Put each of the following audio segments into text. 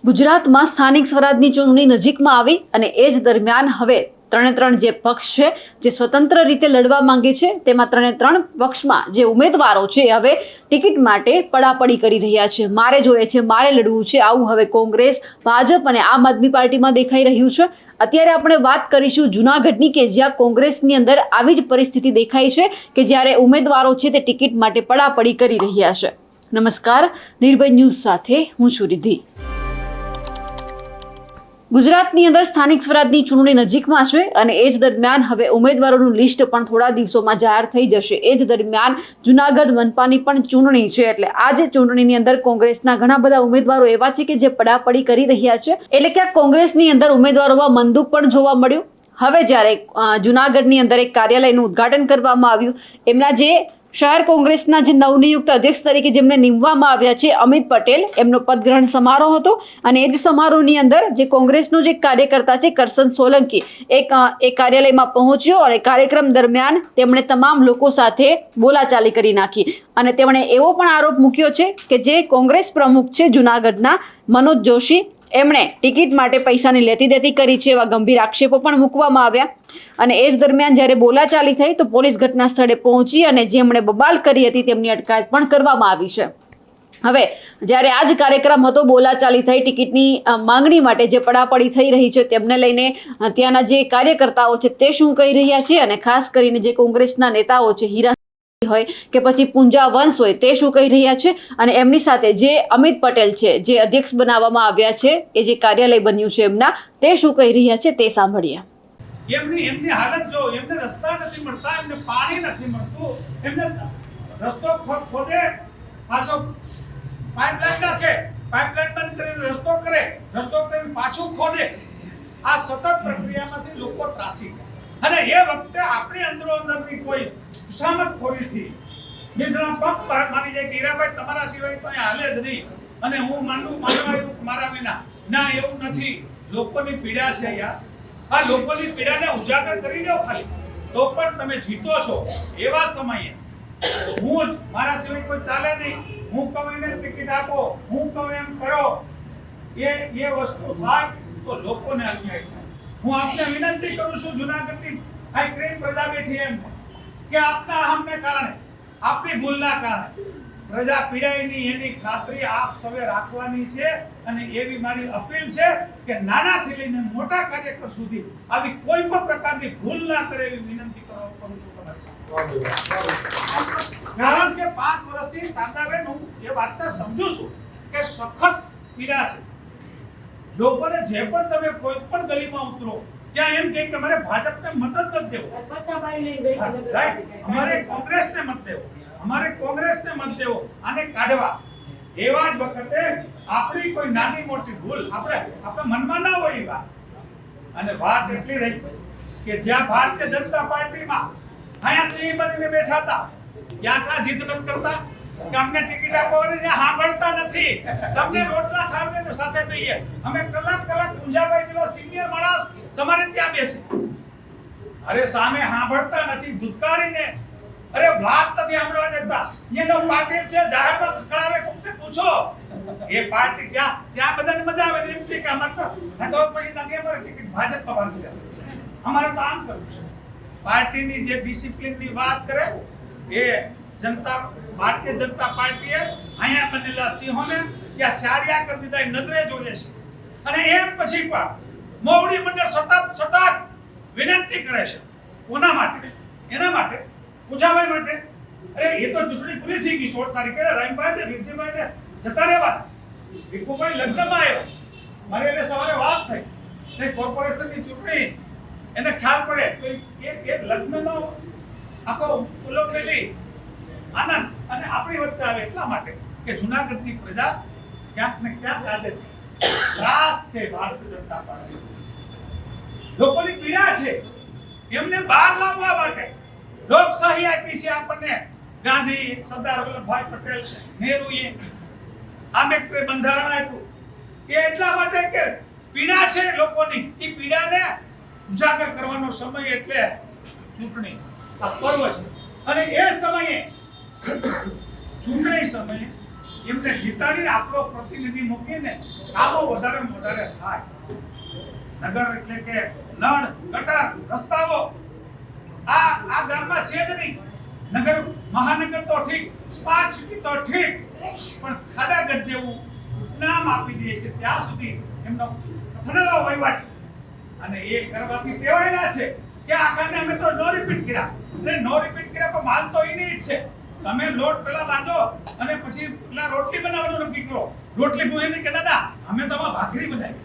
ગુજરાતમાં સ્થાનિક સ્વરાજની ચૂંટણી નજીકમાં આવી અને એ જ દરમિયાન હવે ત્રણ જે પક્ષ છે જે સ્વતંત્ર રીતે લડવા માંગે છે તેમાં ત્રણ પક્ષમાં જે ઉમેદવારો છે હવે ટિકિટ માટે પડાપડી કરી રહ્યા છે. મારે જોઈએ છે, મારે લડવું છે, આવું હવે કોંગ્રેસ, ભાજપ અને આમ આદમી પાર્ટીમાં દેખાઈ રહ્યું છે. અત્યારે આપણે વાત કરીશું જૂનાગઢની કે જ્યાં કોંગ્રેસની અંદર આવી જ પરિસ્થિતિ દેખાય છે કે જ્યારે ઉમેદવારો છે તે ટિકિટ માટે પડાપડી કરી રહ્યા છે. નમસ્કાર, નિર્ભય ન્યૂઝ સાથે હું છું રિદ્ધિ. ગુજરાતની અંદર સ્થાનિક સ્વરાજની ચૂંટણી નજીકમાં છે અને એ જ દરમિયાન હવે ઉમેદવારોનું લિસ્ટ પણ થોડા દિવસોમાં જાહેર થઈ જશે. એ જ દરમિયાન જૂનાગઢ મનપાની પણ ચૂંટણી છે એટલે આ જે ચૂંટણીની અંદર કોંગ્રેસના ઘણા બધા ઉમેદવારો એવા છે કે જે પડાપડી કરી રહ્યા છે. એટલે કે કોંગ્રેસની અંદર ઉમેદવારોમાં મનદુખ પણ જોવા મળ્યું. હવે જ્યારે જૂનાગઢની અંદર એક કાર્યાલયનું ઉદ્ઘાટન કરવામાં આવ્યું, એમના જે શહેર કોંગ્રેસના જે નવનિયુક્ત અધ્યક્ષ તરીકે જેમને નીમવામાં આવ્યા છે અમિત પટેલ, એમનો પદગ્રહણ સમારોહ હતો અને એ જ સમારોહની અંદર જે કોંગ્રેસનો જે કાર્યકર્તા છે કરશન સોલંકી એ કાર્યાલયમાં પહોંચ્યો અને કાર્યક્રમ દરમિયાન તેમણે તમામ લોકો સાથે બોલાચાલી કરી નાખી અને તેમણે એવો પણ આરોપ મૂક્યો છે કે જે કોંગ્રેસ પ્રમુખ છે જૂનાગઢના મનોજ જોશી, એમણે ટિકિટ માટે પૈસાની લેતી દેતી કરી છે એવા ગંભીર આક્ષેપો પણ મૂકવામાં આવ્યા. અને એ જ દરમિયાન જ્યારે બોલાચાલી થઈ તો પોલીસ ઘટના સ્થળે પહોંચી અને જેમણે બબાલ કરી હતી તેમની અટકાયત પણ કરવામાં આવી છે. હવે જ્યારે આ જ કાર્યક્રમ હતો, બોલાચાલી થઈ, ટિકિટની માંગણી માટે જે પડાપડી થઈ રહી છે તેમને લઈને ત્યાંના જે કાર્યકર્તાઓ છે તે શું કહી રહ્યા છે અને ખાસ કરીને જે કોંગ્રેસના નેતાઓ છે, હીરા હોય કે પછી પૂંજા વંશ હોય, તે શું કહી રહ્યા છે અને એમની સાથે જે અમિત પટેલ છે જે અધ્યક્ષ બનાવવામાં આવ્યા છે, એ જે કાર્યાલય બન્યું છે એમના, તે શું કહી રહ્યા છે તે સાંભળીએ. એમની હાલત જો, એમને રસ્તા નથી મળતા, એમને પાણી નથી મળતું, એમને રસ્તો ખોદે, પાછો પાઇપલાઇન નાખે, પાઇપલાઇન બંધ કરીને રસ્તો કરે, રસ્તો કરીને પાછું ખોદે. આ સતત પ્રક્રિયામાંથી લોકો ત્રાસી ગયા અને એ વખતે આપણી અંદરો અંદરની કોઈ ખુશામતખોરીથી બીજના પગ મારી જાય કે હીરાભાઈ તમારા સિવાય તો અહીંયા હાલે જ નહીં અને હું માનવા મારા વિના. ના, એવું નથી. લોકોની પીડા છે યાર. આ લોકોની પીડાને ઉજાગર કરી દો ખાલી તો પણ તમે જીતો છો. એવા સમયે હું જ, મારા સિવાય કોઈ ચાલે નહીં, હું કહું એને ટિકિટ આપો, હું કહું એમ કરો, એ વસ્તુ થાય તો લોકોને અન્યાય થાય. હું આપને વિનંતી કરું છું, જૂનાગઢની આ ક્રેન પ્રજા બેઠી એમ કે આપના અહમને કારણે, આપની ભૂલના કારણે પ્રજા પીડાય નહીં એની ખાતરી આપ સૌએ રાખવાની છે. અને એવી મારી અપીલ છે કે નાનાથી લઈને મોટા કાર્યકર સુધી આવી કોઈ પણ પ્રકારની ભૂલ ના કરે એવી વિનંતી કરું છું તમારી સાથે. કારણ કે 5 વર્ષથી શારદાબેન હું એ વાતને સમજુ છું કે સખત પીડા છે લોકોને. જે પણ તમે કોઈ પણ ગલીમાં ઉતરો ત્યાં એમ કહે કે અમારે ભાજપને મત જ નથી દેવો, અમારે કોંગ્રેસને મત દેવો, અમારે કોંગ્રેસને મત દેવો, આને કાઢવા. એવા જ વખતે આપણી કોઈ નાની મોટી ભૂલ આપણા મનમાં ના હોય એ વાત. અને વાત એટલી રહી કે જ્યાં ભારતીય જનતા પાર્ટીમાં અહીંયા સિંહ બનીને બેઠા હતા ત્યાં કાં જીદ નથી કરતા કે અમને ટિકિટ આપો, ત્યાં સાંભળતા નથી. તમને રોટલા ખાવીને સાથે દઈએ. અમે કલાક પૂંજાભાઈ જેવા સિનિયર માણસ તમારે ત્યાં બેસે, અરે સામે સાંભળતા નથી, ધુતકારીને અરે વાત નથી સાંભળવા દેતા. એનો પાર્ટી છે જાહેરમાં ખકડાવે, કોકને પૂછો એ પાર્ટી ત્યાં બધાને મજા આવે એમ કે અમારે તો પછી નથી, અમારે ટિકિટ ભાજપમાં બાંધી દે, અમારે તો આમ કરવું છે. પાર્ટીની જે ડિસિપ્લિનની વાત કરે એ ભારતીય જનતા પાર્ટીએ અહીંયા બનેલા સિંહોને ત્યાં સાડિયા કરી દીધા, નજરે જોઈએ છે. અને એમ પછી પણ મોવડી મંડળ સતત વિનંતી કરે છે. કોના માટે? એના માટે, પૂજાભાઈ માટે. અરે એ તો ચૂંટણી પૂરી થઈ ગઈ 16 તારીખે. રહીમભાઈ ને વિરજીભાઈ ને જતા રહેવા. વિકુભાઈ લગ્નમાં આવ્યો, મારે એને સવારે વાત થઈ કે કોર્પોરેશનની ચૂંટણી એને ખ્યાલ પડે તો એ લગ્નનો આખો ઉલોકેલી આનંદ અને આપણી વચ્ચે આવે એટલા માટે કે જૂનાગઢની પ્રજા ક્યાંક ને ક્યાંક આજે ત્રાસ છે. ભારતીય જનતા પાર્ટી લોકોની પીડા છે, એમને બહાર લાવવા માટે લોકશાહી આપી છે આપણને. ગાંધી, સરદાર વલ્લભભાઈ પટેલ, નહેરુએ આંબેડકરે બંધારણ આપ્યું એ એટલા માટે કે પીડા છે લોકોની. એ પીડાને ઉજાગર કરવાનો સમય એટલે ચૂંટણી, આ પર્વ છે. અને એ સમયે ચૂંટણી સમયે એમને જીતાડીને આપણો પ્રતિનિધિ મૂકીને કામો વધારે થાય. નગર એટલે કે નળ, ગટર, રસ્તાઓ આ ગામમાં છે જ નહીં. નગર મહાનગર તો ઠીક, સ્માર્ટ સિટી તો ઠીક, પણ ખાડાગઢ જેવું નામ આપી દે છે ત્યાં સુધી એમનો કથળેલો વહીવટ અને એ કરવાથી ટેવાયેલા છે કે આખાને અમે તો નો રિપીટ કર્યા. અને નો રિપીટ કર્યા પણ માલ તો એની જ છે. તમે લોટ પેલા બાંધો અને પછી પેલા રોટલી બનાવવાનું નક્કી કરો. રોટલી બોઈને કે દાદા અમે તો આમાં ભાખરી બનાવી.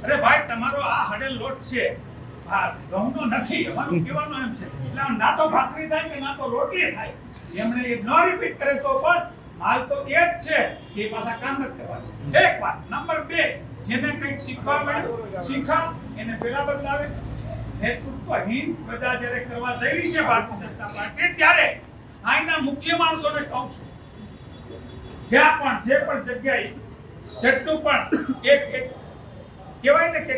અરે ભાઈ તમારો આ હડેલ લોટ છે, ઘઉંનો નથી. અમારું કહેવાનું એમ છે એટલે ના તો ભાખરી થાય કે ના તો રોટલી થાય. એમણે એ નો રિપીટ કરે તો પણ માલ તો એ જ છે. એ પાછા કામ નથી કરવાનું. એક વાત. નંબર 2, જેને કંઈક શીખવા મળ્યું શીખા, એને પેલા બદલાવે. નેતૃત્વહીન પ્રજા જ્યારે કરવા જઈ રહી છે ભારતીય જનતા પાર્ટી, ત્યારે અહીંના મુખ્ય માણસોને કહું છું, જ્યાં પણ જે પણ જગ્યાએ જેટલું પણ એક કહેવાય ને કે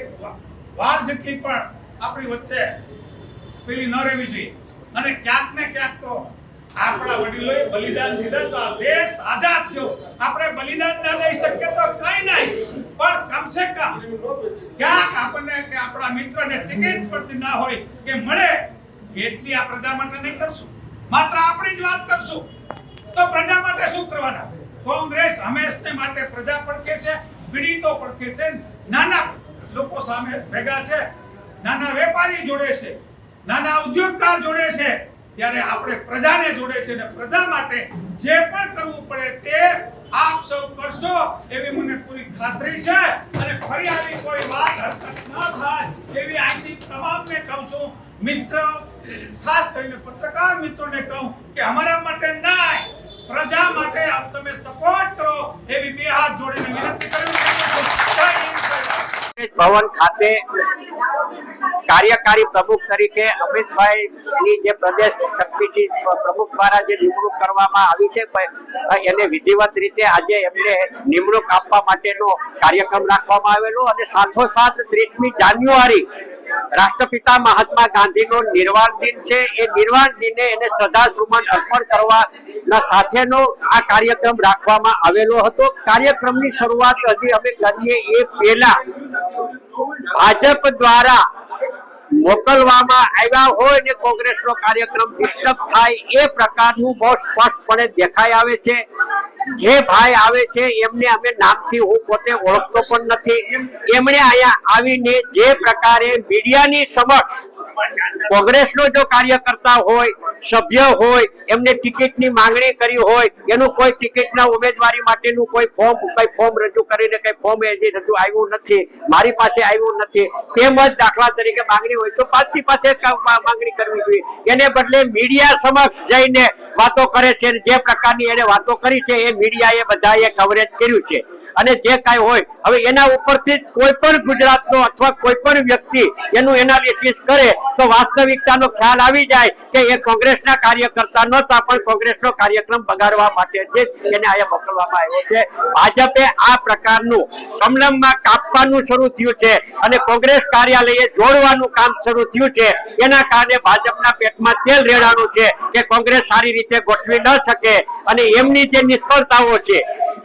વાર જેટલી પણ આપણી વચ્ચે પેલી ન રહેવી જોઈએ. અને ક્યાંક ને ક્યાંક તો આપણા વડીલોએ બલિદાન દીધા તો આ દેશ આઝાદ થયો. આપણે બલિદાન ના દઈ શકીએ તો કઈ નહીં, પણ કમસે કમ ક્યાંક આપણને કે આપણા મિત્રને ટિકિટ પડતી ના હોય કે મળે એટલી આ પ્રજા માટે નહીં કરશું. માત્ર આપણી જ વાત કરશું તો પ્રજા માટે શું કરવાના? કોંગ્રેસ હંમેશને માટે પ્રજા પડખે છે, પીડિતો પડખે છે, નાના લોકો સામે ભેગા છે, નાના વેપારી જોડે છે, નાના ઉદ્યોગકાર જોડે છે. ત્યારે આપણે પ્રજાને જોડે છે અને પ્રજા માટે જે પણ કરવું પડે તે આપ સૌ કરશો એવી મને પૂરી ખાતરી છે. અને ફરી આવી કોઈ વાત હરકત ન થાય એવી આજથી તમામને કહું છું. મિત્ર, ખાસ કરીને પત્રકાર મિત્રોને કહું કે અમારા માટે નહીં, પ્રજા માટે તમે સપોર્ટ કરો એવી બે હાથ જોડીને વિનંતી કરું છું. ભવન ખાતે કાર્યકારી પ્રમુખ તરીકે અમિતભાઈ ની જે પ્રદેશ શક્તિ પ્રમુખ દ્વારા જે નિમણૂક કરવામાં આવી છે, એને વિધિવત રીતે આજે એમને નિમણૂક આપવા માટેનો કાર્યક્રમ રાખવામાં આવેલો. અને સાથોસાથ 30મી જાન્યુઆરી રાષ્ટ્રપિતા મહાત્મા ગાંધીનો નિર્વાણ દિન છે. એ નિર્વાણ દિને એને શ્રદ્ધાસુમન અર્પણ કરવાના સાથેનો આ કાર્યક્રમ રાખવામાં આવેલો હતો. કાર્યક્રમની શરૂઆત હજી અમે કરીએ એ પહેલા ભાજપ દ્વારા મોકલવામાં આવ્યા હોય ને કોંગ્રેસનો કાર્યક્રમ ડિસ્ટર્બ થાય એ પ્રકારનું બહુ સ્પષ્ટપણે દેખાઈ આવે છે. જે ભાઈ આવે છે એમને અમે નામથી હું પોતે ઓળખતો પણ નથી. એમણે અહીંયા આવીને જે પ્રકારે મીડિયાની સમક્ષ કોંગ્રેસનો જો કાર્યકર્તા હોય, સભ્ય હોય, એમને ટિકિટની માંગણી કરી હોય, એનું કોઈ ટિકિટના ઉમેદવારી માટેનું કોઈ ફોર્મ રજૂ કરીને કઈ ફોર્મ હજી રજૂ આવ્યું નથી, મારી પાસે આવ્યું નથી. તેમજ દાખલા તરીકે માંગણી હોય તો પાર્ટી પાસે માંગણી કરવી જોઈએ. એને બદલે મીડિયા સમક્ષ જઈને વાતો કરે છે. જે પ્રકારની એને વાતો કરી છે એ મીડિયાએ બધાએ કવરેજ કર્યું છે. અને જે કાંઈ હોય હવે એના ઉપરથી કોઈ પણ ગુજરાતનો અથવા કોઈ પણ વ્યક્તિ એનું એનાલિસિસ કરે તો વાસ્તવિકતાનો ખ્યાલ આવી જાય કે એ કોંગ્રેસના કાર્યકર્તા નહોતા, પણ કોંગ્રેસનો કાર્યક્રમ બગાડવા માટે જ એને અહીંયા મોકલવામાં આવ્યો છે. ભાજપે આ પ્રકારનું કમલમમાં કાપવાનું શરૂ થયું છે અને કોંગ્રેસ કાર્યાલયે જોડવાનું કામ શરૂ થયું છે. એના કારણે ભાજપના પેટમાં તેલ રેડાણું છે કે કોંગ્રેસ સારી રીતે ગોઠવી ન શકે અને એમની જે નિષ્ફળતાઓ છે,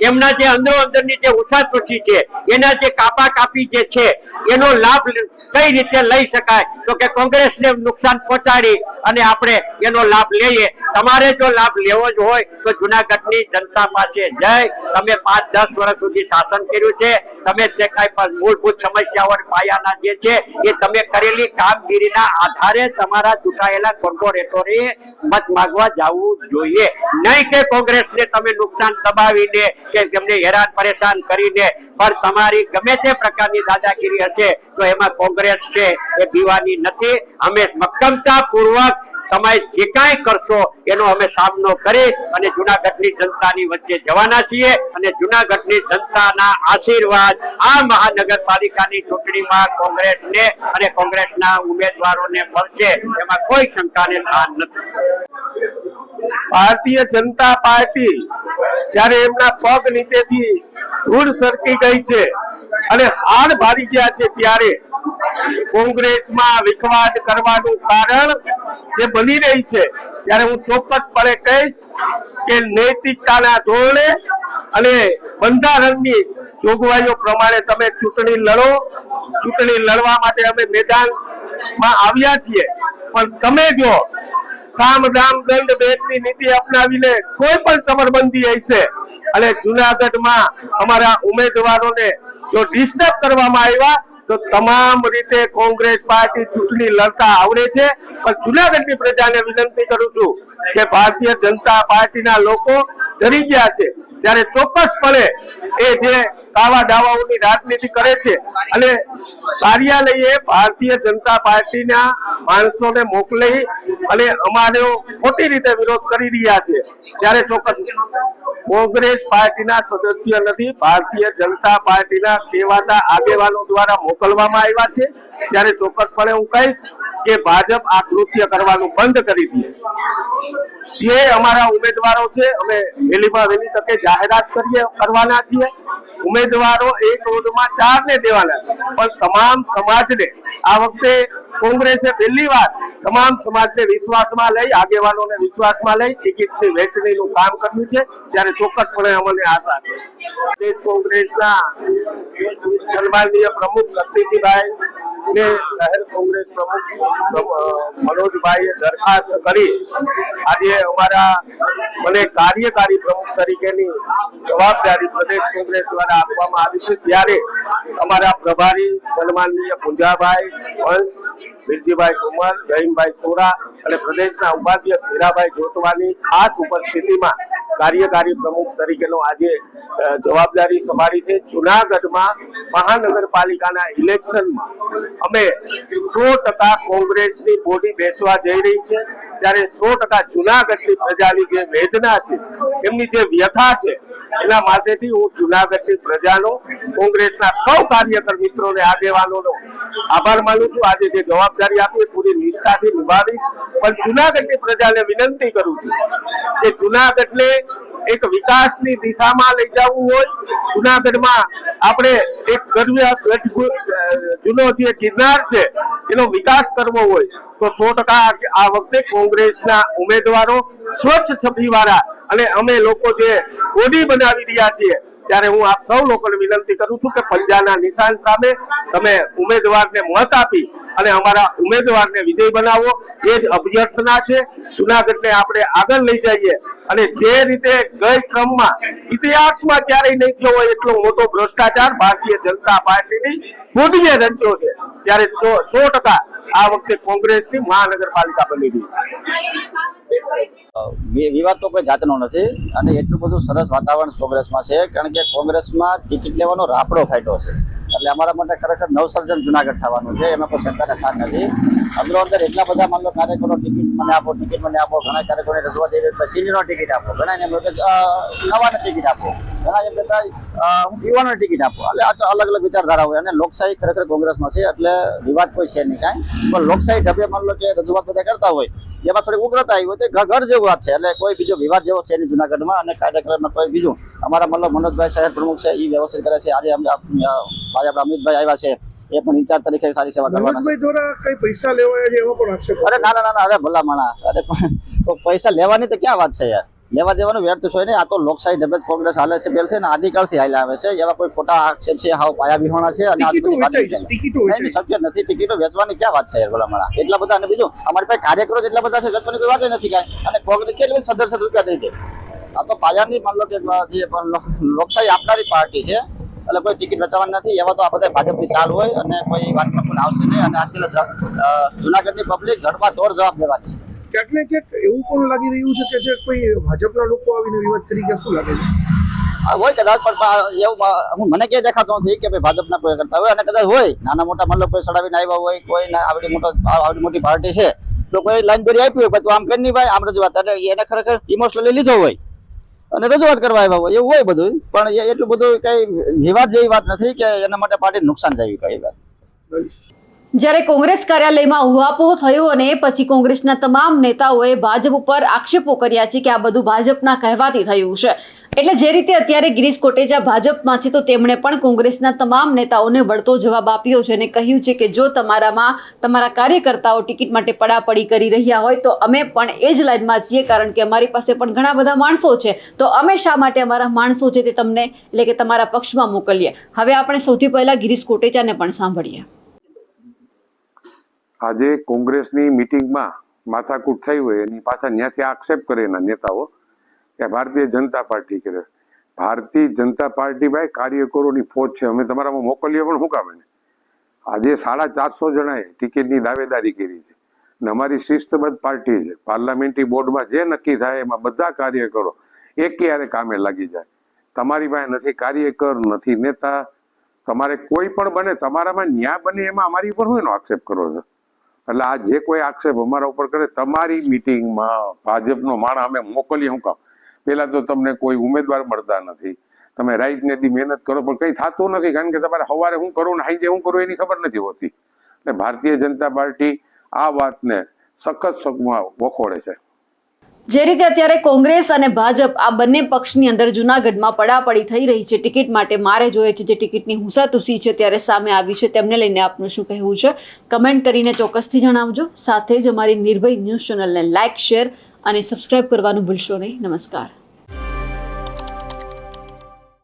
એમના જે અંદરો અંદરની જે ઉછાતુછી છે, એના જે કાપી જે છે એનો લાભ કઈ રીતે લઈ શકાય તો કે કોંગ્રેસને નુકસાન પહોંચાડી અને આપણે એનો લાભ લઈએ. તમારે જો લાભ લેવો જ હોય તો જુનાગઢની જનતા પાસે જઈ, તમે 5-10 વર્ષ સુધી શાસન કર્યું છે, તમે જે કાંઈ પણ મૂળભૂત સમસ્યાઓ પાયાના જે છે એ તમે કરેલી કામગીરીના આધારે તમારા ચૂંટાયેલા કોર્પોરેટરે મત માંગવા જવું જોઈએ. નહીં કે કોંગ્રેસને તમે નુકસાન દબાવીને કે તેમને હેરાન પરેશાન કરીને. પણ તમારી ગમે તે પ્રકારની દાદાગીરી હશે તો એમાં કોંગ્રેસ છે એ પીવાની નથી. અમે મક્કમતા પૂર્વક તમે જે કાંઈ કરશો એનો અમે સામનો કરી અને જુનાગઢની જનતાની વચ્ચે જવાના છીએ. અને જુનાગઢની જનતાના આશીર્વાદ આ મહાનગરપાલિકાની ચૂંટણીમાં કોંગ્રેસને અને કોંગ્રેસના ઉમેદવારોને મળશે, એમાં કોઈ શંકાને સ્થાન નથી. ભારતીય જનતા પાર્ટી જ્યારે એમના પગ નીચેથી ધૂળ સરકી ગઈ છે અને હાડ ભારી ગયા છે, ત્યારે કોંગ્રેસમાં વિખવાદ કરવાનું કારણ જે બની રહી છે, ત્યારે હું ચોક્કસપણે કહીશ કે નૈતિકતાના ધોરણે અને બંધારણની જોગવાઈઓ પ્રમાણે તમે ચૂંટણી લડો. ચૂંટણી લડવા માટે અમે મેદાનમાં આવ્યા છીએ, પણ તમે જો સામ દામ દંડ ભેદની નીતિ અપનાવીને કોઈ પણ ચમરબંધી હશે અને જુનાગઢમાં અમારા ઉમેદવારોને જો ડિસ્ટર્બ કરવામાં આવ્યા તો તમામ રીતે કોંગ્રેસ પાર્ટી ચૂંટણી લડતા આવડે છે. પણ જુનાગઢની પ્રજાને વિનંતી કરું છું કે ભારતીય જનતા પાર્ટીના લોકો ડરી ગયા છે, ત્યારે ચોક્કસપણે એ જે દાવા દાવાઓની રાજનીતિ કરે છે અને કાર્યાલયે ભારતીય જનતા પાર્ટીના માણસોને મોકલી અને અમારો ખોટી રીતે વિરોધ કરી રહ્યા છે, ત્યારે ચોક્કસ કોંગ્રેસ પાર્ટીના સદસ્ય નથી, ભારતીય જનતા પાર્ટીના કહેવાતા આગેવાનો દ્વારા મોકલવામાં આવ્યા છે. ત્યારે ચોક્કસપણે હું કહીશ કે ભાજપ આ કૃત્ય કરવાનું બંધ કરી દે. જે અમારા ઉમેદવારો છે અમે વહેલીમાં વહેલી તકે જાહેરાત કરવાના છીએ. ઉમેદવારો એક રોડમાં 4 ને દેવાના, પણ તમામ સમાજને આ વખતે કોંગ્રેસે પહેલી વાર તમામ સમાજને વિશ્વાસમાં લઈ, આગેવાનોને વિશ્વાસમાં લઈ ટિકિટની વહેંચણીનું કામ કર્યું છે. ત્યારે ચોક્કસપણે અમને આશા છે પ્રદેશ કોંગ્રેસના સન્માનનીય પ્રમુખ શક્તિસિંહભાઈ ને શહેર કોંગ્રેસ પ્રમુખ મનોજભાઈએ દરખાસ્ત કરી આજે અમારા મને કાર્યકારી પ્રમુખ તરીકેની જવાબદારી પ્રદેશ કોંગ્રેસ દ્વારા આપવામાં આવી છે. ત્યારે અમારા પ્રભારી સન્માનનીય પૂંજાભાઈ વંશ, વિરજીભાઈ ઠુમર, રહીમભાઈ સોરા અને પ્રદેશના ઉપાધ્યક્ષ હીરાભાઈ જોતવાની ખાસ ઉપસ્થિતિમાં કાર્યકારી પ્રમુખ તરીકેનો આજે જવાબદારી સંભાળી છે. જુનાગઢમાં મહાનગરપાલિકાના ઇલેક્શનમાં અમે 100% કોંગ્રેસની બોડી બેસવા જઈ રહી છે. ત્યારે 100% જુનાગઢની પ્રજાની જે વેદના છે, એમની જે વ્યથા છે, એના માટેથી હું જુનાગઢની પ્રજાનો, કોંગ્રેસના સૌ કાર્યકર મિત્રોને, આગેવાનોનો આભાર માનું છું. આજે જે જવાબદારી આપી પૂરી નિષ્ઠાથી નિભાવીશ. પણ જુનાગઢની પ્રજાને વિનંતી કરું છું કે જુનાગઢને એક વિકાસની દિશામાં લઈ જવું હોય, જુનાગઢમાં આપણે એક જૂનો જે ગિરનાર છે એનો વિકાસ કરવો હોય તો 100% આ વખતે કોંગ્રેસના ઉમેદવારો સ્વચ્છ છબીવાળા અને અમે લોકો જે બોડી બનાવી રહ્યા છીએ, ત્યારે હું આપ સૌ લોકોને વિનંતી કરું છું કે પંજાના નિશાન સામે તમે ઉમેદવારને મત આપી અને અમારા ઉમેદવારને વિજય બનાવો. એ જ અભ્યર્થના છે. જુનાગઢને આપણે આગળ લઈ જઈએ અને જે રીતે ગઈ ક્રમમાં ઇતિહાસમાં ક્યારેય નહીં થયો હોય એટલો મોટો ભ્રષ્ટાચાર ભારતીય જનતા પાર્ટીની બોડીએ રચ્યો છે, ત્યારે 100% આ વખતે કોંગ્રેસની મહાનગરપાલિકા બની રહી છે. વિવાદ તો કોઈ જાતનો નથી અને એટલું બધું સરસ વાતાવરણ કોંગ્રેસમાં છે, કારણ કે કોંગ્રેસમાં ટિકિટ લેવાનો રાપડો ફાટ્યો છે. એટલે અમારા માટે ખરેખર નવસર્જન જુનાગઢ થવાનું છે, એમાં કોઈ શંકાને સ્થાન નથી. અંદરો અંદર એટલા બધા માનો કાર્યકરો ટિકિટ મને આપો, ટિકિટ મને આપો, ઘણા કાર્યકરોને રજૂઆત એવી સિનિયરનો ટિકિટ આપો, ઘણા એમ કે નવાને ટિકિટ આપો, ઘણા એમ કહેતા હું યુવાનોને ટિકિટ આપો. એટલે આ તો અલગ અલગ વિચારધારા હોય અને લોકશાહી ખરેખર કોંગ્રેસમાં છે, એટલે વિવાદ કોઈ છે નહીં કાંઈ. પણ લોકશાહી ઢબે માન લો કે રજૂઆત બધા કરતા હોય એમાં થોડી ઉગ્રતા આવી હોય તો ઘર જેવું વાત છે. એટલે કોઈ બીજો વિવાદ જેવો છે નહીં જુનાગઢમાં. અને કાર્યક્રમમાં કોઈ બીજું અમારા મતલબ મનોજભાઈ શહેર પ્રમુખ છે એ વ્યવસ્થિત કરે છે. આજે ભાજપ અમિતભાઈ આવ્યા છે, એ પણ ઇન્ચાર્જ તરીકે સારી સેવા કરવાના છે. દ્વારા કઈ પૈસા લેવાયા છે એમાં પણ આક્ષેપ? અરે ના ના ના, અરે ભલા માણા, અરે પણ પૈસા લેવાની તો ક્યાં વાત છે યાર, લેવા દેવાનું વ્યર્થ હોય ને. આ તો લોકશાહી ઢબે કોંગ્રેસ હાલે છે, પહેલથી ને આદિકાળથી હાલે આવે છે. એવા કોઈ ખોટા આક્ષેપ છે હાવ પાયા વિહોણા છે અને શક્ય નથી. ટિકિટો વેચવાની ક્યાં વાત છે યાર ભલા માણા, એટલા બધા. અને બીજું અમારી પાસે કાર્યકરો જ એટલા બધા છે, વેચવાની કોઈ વાત નથી કાંઈ. અને કોંગ્રેસ કેટલી બધી 17 રૂપિયા દઈ દે. આ તો પાયાની માન લો કે જે લોકશાહી આપનારી પાર્ટી છે, એટલે કોઈ ટિકિટ વેચવાની નથી. એવા તો આ બધા ભાજપની ચાલ હોય અને કોઈ વાતમાં પણ આવશે નહીં. અને આજકાલ જુનાગઢની પબ્લિક ઝડપાતોડ જવાબ દેવાની છે. ક્યાંક ને ક્યાંક એવું પણ લાગી રહ્યું છે કે જે કોઈ ભાજપના લોકો આવીને વિવાદ કરી ગયા, શું લાગે છે? હોય કદાચ, પણ એવું મને ક્યાંય દેખાતું નથી કે ભાઈ ભાજપના કોઈ કરતા હોય. અને કદાચ હોય નાના મોટા મતલબ કોઈ સડાવીને આવ્યા હોય, કોઈ આવડી મોટી પાર્ટી છે તો કોઈ લાઈન દોરી આપી હોય, તો આમ કરી નહીં ભાઈ આમ રજૂઆત, એટલે એને ખરેખર ઇમોશનલી લીધો હોય અને રજૂઆત કરવા આવ્યા હોય, એવું હોય બધું. પણ એટલું બધું કઈ વિવાદ જેવી વાત નથી કે એના માટે પાર્ટી નુકસાન જાય કઈ વાત. જ્યારે કોંગ્રેસ કાર્યાલયમાં ઉહાપોહ થયો અને પછી કોંગ્રેસના તમામ નેતાઓએ ભાજપ ઉપર આક્ષેપો કર્યા છે કે આ બધું ભાજપના કહેવાથી થયું છે. એટલે જે રીતે અત્યારે ગિરીશ કોટેચા ભાજપમાં છે તો તેમણે પણ કોંગ્રેસના તમામ નેતાઓને વળતો જવાબ આપ્યો છે અને કહ્યું છે કે જો તમારા કાર્યકર્તાઓ ટિકિટ માટે પડાપડી કરી રહ્યા હોય તો અમે પણ એ જ લાઈનમાં છીએ, કારણ કે અમારી પાસે પણ ઘણા બધા માણસો છે, તો અમે શા માટે અમારા માણસો છે તે તમને એટલે કે તમારા પક્ષમાં મોકલીએ. હવે આપણે સૌથી પહેલા ગિરીશ કોટેચાને પણ સાંભળીએ. આજે કોંગ્રેસની મિટિંગમાં માથાકૂટ થઈ હોય એની પાછા ત્યાંથી આક્ષેપ કરે એના નેતાઓ કે ભારતીય જનતા પાર્ટી કરે. ભારતીય જનતા પાર્ટી ભાઈ કાર્યકરોની ફોજ છે, અમે તમારામાં મોકલીએ પણ શું કામ? આજે 450 જણાએ ટિકિટની દાવેદારી કરી છે અને અમારી શિસ્તબદ્ધ પાર્ટી છે. પાર્લામેન્ટરી બોર્ડમાં જે નક્કી થાય એમાં બધા કાર્યકરો એક ક્યારે કામે લાગી જાય. તમારી પાસે નથી કાર્યકર, નથી નેતા, તમારે કોઈ પણ બને તમારામાં ન્યાય બને એમાં અમારી ઉપર શું એનો આક્ષેપ કરો છો? એટલે આ જે કોઈ આક્ષેપ અમારા ઉપર કરે, તમારી મિટિંગમાં ભાજપનો માણસ અમે મોકલીએ શું કામ? પેલા તો તમને કોઈ ઉમેદવાર મળતા નથી, તમે રાઈટ ને દી મહેનત કરો પણ કઈ થતું નથી, કારણ કે તમારે સવારે શું કરવું ને સાંજે શું કરવું એની ખબર નથી હોતી. એટલે ભારતીય જનતા પાર્ટી આ વાતને સખત સખતમાં વખોડે છે. જે રીતે અત્યારે કોંગ્રેસ અને ભાજપ આ બંને પક્ષની અંદર જુનાગઢમાં પડાપડી થઈ રહી છે ટિકિટ માટે, મારે જોઈએ છે જે ટિકિટની હુસાતુસી છે ત્યારે સામે આવી છે, તેમને લઈને આપનું શું કહેવું છે કમેન્ટ કરીને ચોક્કસથી જણાવજો. સાથે જ અમારી નિર્ભય ન્યૂઝ ચેનલને લાઇક, શેર અને સબસ્ક્રાઇબ કરવાનું ભૂલશો નહીં. નમસ્કાર.